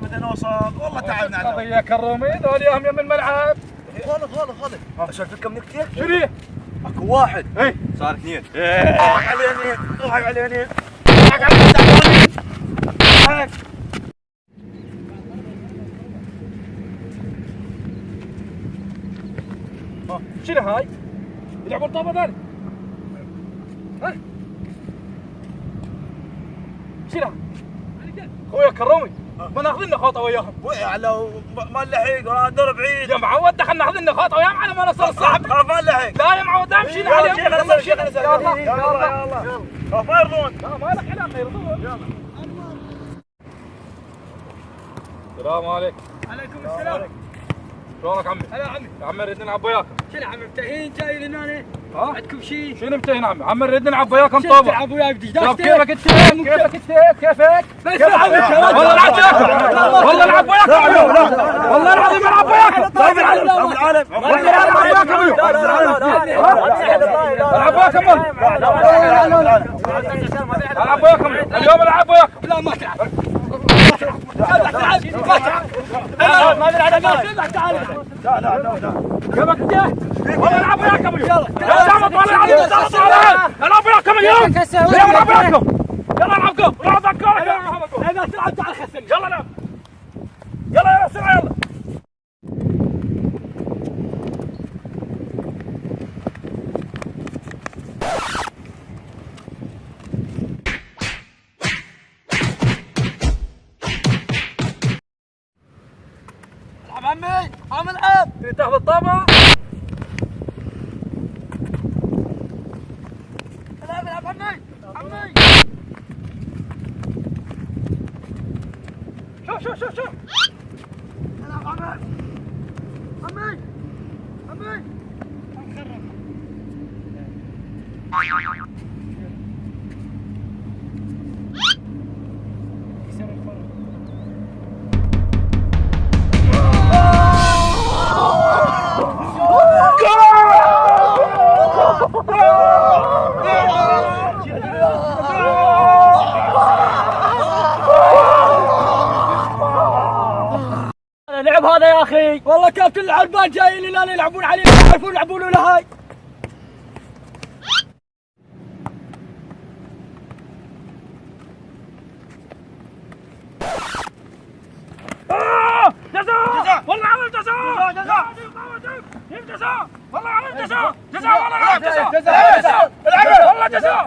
متى نوصل؟ والله تعبنا على قضية كرومي ذول ياهم يم الملعب. خذ اشوف كم نكتة؟ شنو؟ اكو واحد. اي صار اثنين. روح على اليمين، روح على اليمين. روح على اليمين. شنو هاي؟ يلعبون طابة ثاني. ها؟ شنو؟ خويا كرومي ما ناخذ لنا خطوه وياهم. لو ما نلحق ولا الدور بعيد. يا معود دخل ناخذ لنا خطوه وياهم على ما نوصل الصعب. ما نلحق. لا يا معود امشي عليهم. يلا ما يرضون. لا ما لك علاقه يرضون. يلا. السلام عليكم. عليكم السلام. شلونك عمي؟ هلا عمي. يا عمي نريد نلعب وياكم. شنو عمي متهين جاي لنا هنا؟ ها؟ عندكم شيء؟ شنو متهين عمي؟ عمي نريد نلعب وياكم طابة. تلعب وياي بدش طب كيفك انت؟ كيفك انت؟ كيفك؟ بس عمي والله العب وياكم. والله العب وياكم. والله العظيم العب وياكم. طيب العالم. والله العب وياكم. العب وياكم. العب وياكم. اليوم العب وياكم. لا ما تلعب. ما تلعب. تعال. لا. كيفك انت؟ والله العب وياكم اليوم. يا زلمه والله العظيم العب وياكم اليوم. اليوم العب وياكم. يلا العبكم. روح ذكرك. اذا تلعب تعال خسرني. يلا العب. يلا بسرعه يلا. العب عمي. عم العب. تريد تاخذ الطابة؟ العب عمي. عمي. شوف. العب عمي. عمي. لعب هذا يا اخي. والله كابتن العربان جايين لنا يلعبون علينا ما يعرفون يلعبون ولا هاي. جزاء والله عمل جزاء والله عمل جزاء والله عمل جزاء والله جزاء.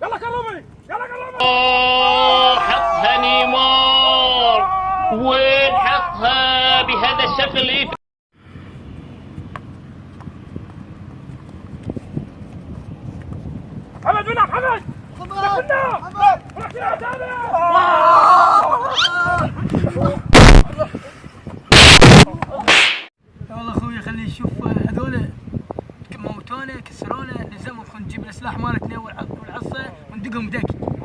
يلا كلمني. حطها نيمار وين حطها بهذا الشكل. حمد منك حمد. روح يا ثاني. والله اخوي خليه يشوف هذول موتونا كسرونا لزموا نجيب السلاح مالتنا والعصا وندقهم دق.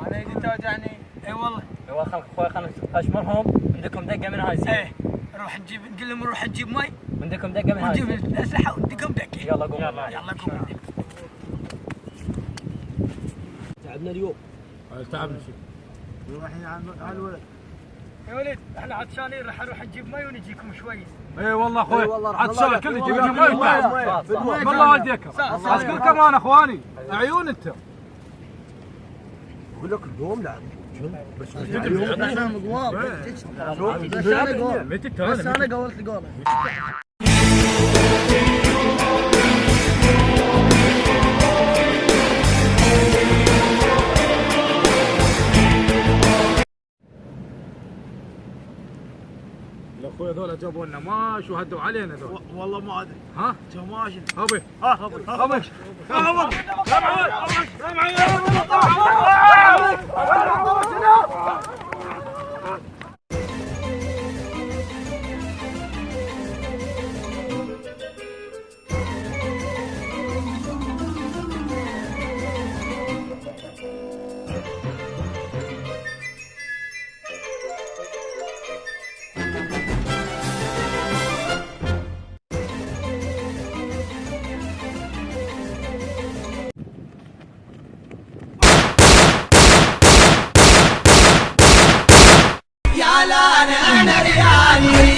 انا يدي توجعني. اي والله. والله خلك اخوي خلنا اشمرهم عندكم دقه من هاي زين. ايه نروح نجيب نقول لهم نروح نجيب مي عندكم دقه من هاي ونجيب زين. الاسلحه وندقهم دقه. يلا قوم. يلا قوم. تعبنا اليوم. تعبنا شو؟ الحين على الولد. يا ولد احنا عطشانين راح نروح نجيب مي ونجيكم شوي. اي والله اخوي عطشان كل يجيب لنا والله مي. والله والديكم. اذكركم انا اخواني عيون انت. اقول لك اليوم لا بس احنا مقوام. بس انا قولت القوله. الاخوي هذول جابوا لنا ماش وهدوا علينا ذول. والله ما ادري. ها؟ جو ماشي. ابي ابي. الثاني